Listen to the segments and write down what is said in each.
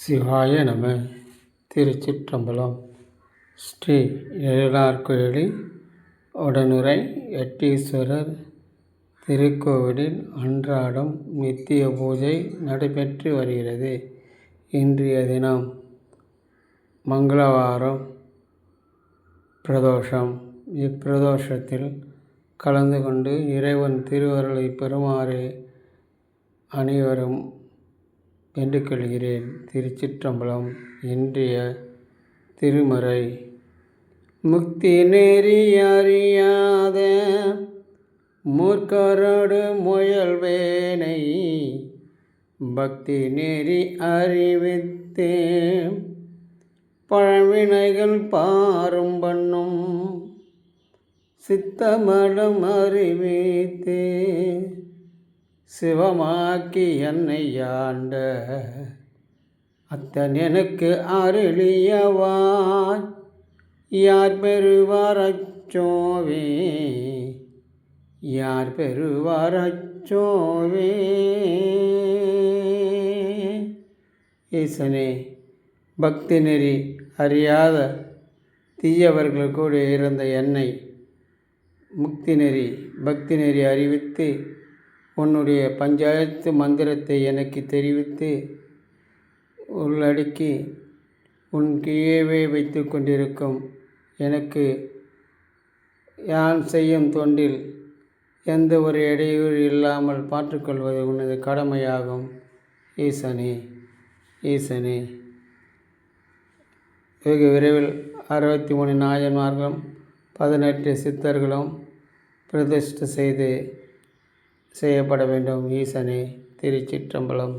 சிவாய நம. திருச்சிற்றம்பலம். ஸ்ரீ எழிலார்குழலி உடனுறை எட்டீஸ்வரர் திருக்கோவிலில் அன்றாடம் நித்திய பூஜை நடைபெற்று வருகிறது. இன்றைய தினம் மங்களவாரம் பிரதோஷம். இப்பிரதோஷத்தில் கலந்து கொண்டு இறைவன் திருவருளை பெறுமாறு அனைவரும் வேண்டிக்கொள்கிறேன். திருச்சிற்றம்பலம். இன்றைய திருமறை. முக்தி நெறி அறியாத மூர்க்கரோடு முயல்வேனை பக்தி நெறி அறிவித்தே பழவினைகள் பாரும் பண்ணும் சித்தமடம் அறிவித்தே சிவமாக்கி என்னை ஆண்ட அத்தன் எனக்கு அருளியவாய் யார் பெறுவார் அச்சோவே யார் பெறுவார் அச்சோவே. ஈசனே, பக்தி நெறி அறியாத தீயவர்கள் கூட இருந்த என்னை முக்தி நெறி பக்தி நெறி அறிவித்து உன்னுடைய பஞ்சாயத்து மந்திரத்தை எனக்கு தெரிவித்து உள்ளடக்கி உன் கீழே வைத்து கொண்டிருக்கும் எனக்கு யான் செய்யும் தொண்டில் எந்த ஒரு இடையூறு இல்லாமல் பார்த்துக்கொள்வது உனது கடமையாகும். ஈசனே, ஈசனே, வெகு விரைவில் 63 நாயன்மார்களும் 18 சித்தர்களும் பிரதிஷ்டை செய்யப்பட வேண்டும். ஈசனே. திருச்சிற்றம்பலம்.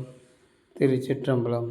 திருச்சிற்றம்பலம்.